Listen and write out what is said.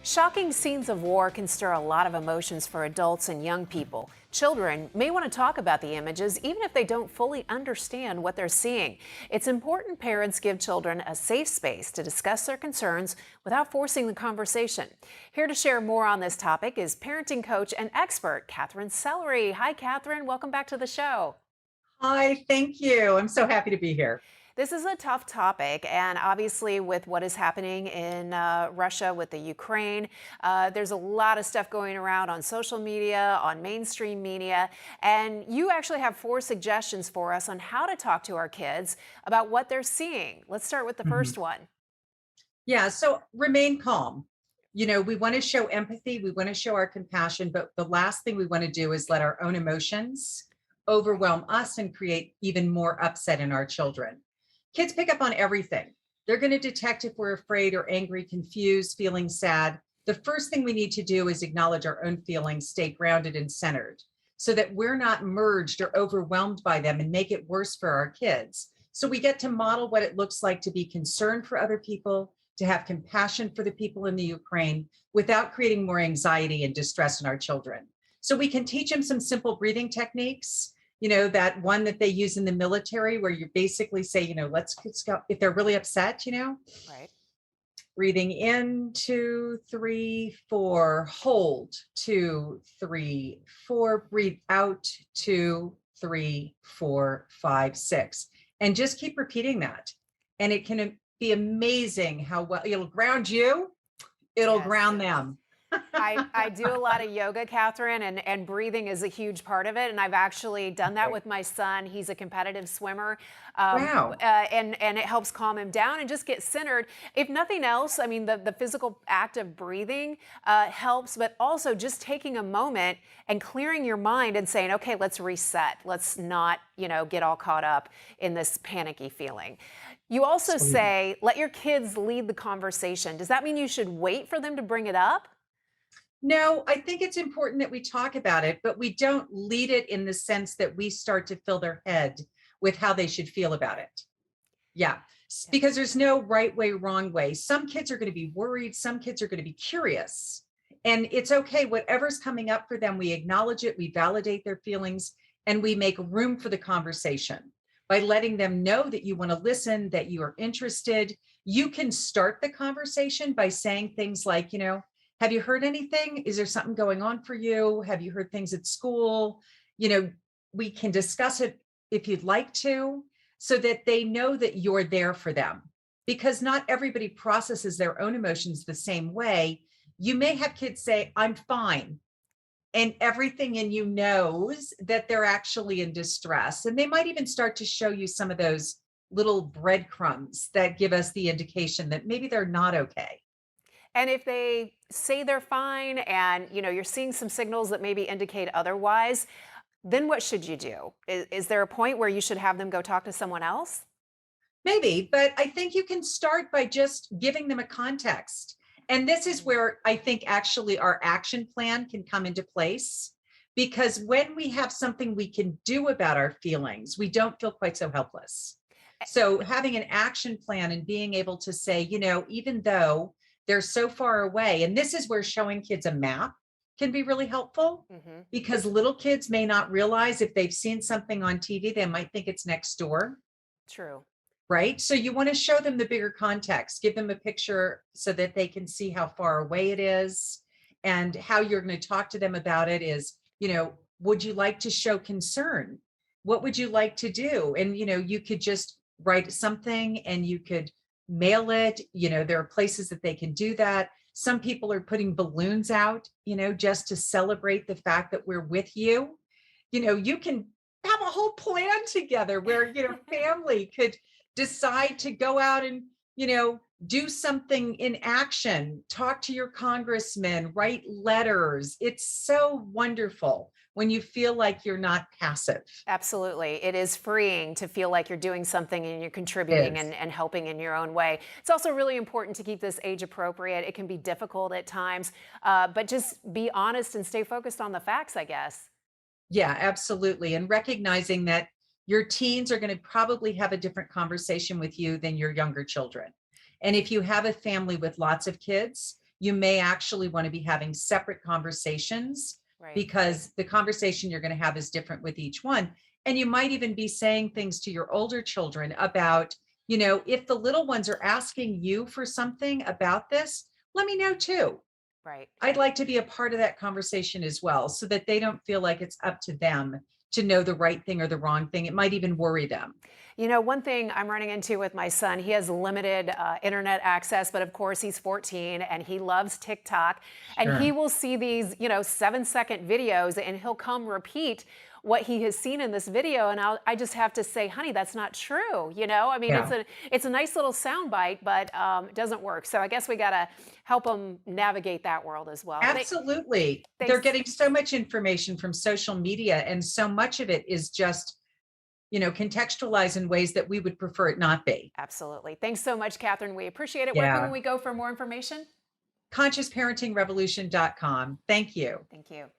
Shocking scenes of war can stir a lot of emotions for adults and young people. Children may want to talk about the images even if they don't fully understand what they're seeing. It's important parents give children a safe space to discuss their concerns without forcing the conversation. Here to share more on this topic is parenting coach and expert Katherine Sellery. Hi, Katherine. Welcome back to the show. Hi, thank you. I'm so happy to be here. This is a tough topic, and obviously, with what is happening in Russia with the Ukraine, there's a lot of stuff going around on social media, on mainstream media, and you actually have 4 suggestions for us on how to talk to our kids about what they're seeing. Let's start with the Mhm. first one. Yeah, so remain calm. We want to show empathy, we want to show our compassion, but the last thing we want to do is let our own emotions overwhelm us and create even more upset in our children. Kids pick up on everything. They're going to detect if we're afraid or angry, confused, feeling sad. The first thing we need to do is acknowledge our own feelings, stay grounded and centered so that we're not merged or overwhelmed by them and make it worse for our kids. So we get to model what it looks like to be concerned for other people, to have compassion for the people in the Ukraine without creating more anxiety and distress in our children. So we can teach them some simple breathing techniques, that one that they use in the military where you basically say, let's go. If they're really upset, Right. breathing in, 2, 3, 4, hold, 2, 3, 4, breathe out, 2, 3, 4, 5, 6, and just keep repeating that. And it can be amazing how well it'll ground you, it'll Yes. ground them. I do a lot of yoga, Catherine, and breathing is a huge part of it. And I've actually done that Okay. with my son. He's a competitive swimmer, Wow. and it helps calm him down and just get centered. If nothing else, I mean, the physical act of breathing helps, but also just taking a moment and clearing your mind and saying, okay, let's reset. Let's not, get all caught up in this panicky feeling. You also Absolutely. say, let your kids lead the conversation. Does that mean you should wait for them to bring it up? No, I think it's important that we talk about it, but we don't lead it in the sense that we start to fill their head with how they should feel about it. Yeah, Yeah. because there's no right way, wrong way. Some kids are going to be worried, some kids are going to be curious. And it's okay, whatever's coming up for them, we acknowledge it, we validate their feelings, and we make room for the conversation by letting them know that you want to listen, that you are interested. You can start the conversation by saying things like, have you heard anything? Is there something going on for you? Have you heard things at school? You know, we can discuss it if you'd like to, so that they know that you're there for them. Because not everybody processes their own emotions the same way. You may have kids say, I'm fine. And everything in you knows that they're actually in distress. And they might even start to show you some of those little breadcrumbs that give us the indication that maybe they're not okay. And if they say they're fine and you're seeing some signals that maybe indicate otherwise, then what should you do? Is there a point where you should have them go talk to someone else? Maybe, but I think you can start by just giving them a context. And this is Mm. where I think actually our action plan can come into place. Because when we have something we can do about our feelings, we don't feel quite so helpless. So, having an action plan and being able to say, even though they're so far away, and this is where showing kids a map can be really helpful Hmm. because little kids may not realize if they've seen something on TV, they might think it's next door, True. right? So you want to show them the bigger context, give them a picture so that they can see how far away it is. And how you're going to talk to them about it is, would you like to show concern? What would you like to do? And, you could just write something and you could mail it. There are places that they can do that. Some people are putting balloons out, just to celebrate the fact that we're with you. You can have a whole plan together where, family could decide to go out and, do something in action, talk to your congressman, write letters. It's so wonderful when you feel like you're not passive. Absolutely. It is freeing to feel like you're doing something and you're contributing Is. and helping in your own way. It's also really important to keep this age appropriate. It can be difficult at times, but just be honest and stay focused on the facts, I guess. Yeah, absolutely. And recognizing that your teens are going to probably have a different conversation with you than your younger children. And if you have a family with lots of kids, you may actually want to be having separate conversations, Right. because the conversation you're going to have is different with each one. And you might even be saying things to your older children about, if the little ones are asking you for something about this, let me know too. Right. I'd like to be a part of that conversation as well, so that they don't feel like it's up to them to know the right thing or the wrong thing. It might even worry them. One thing I'm running into with my son, he has limited internet access, but of course he's 14 and he loves TikTok. And he Sure. will see these, 7-second videos and he'll come repeat what he has seen in this video. And I just have to say, honey, that's not true. I mean, Yeah. it's a nice little sound bite, but it doesn't work. So I guess we got to help them navigate that world as well. Absolutely. They're Thanks. getting so much information from social media, and so much of it is just, contextualized in ways that we would prefer it not be. Absolutely. Thanks so much, Catherine. We appreciate it. Where can Yeah. we go for more information? Consciousparentingrevolution.com. Thank you. Thank you.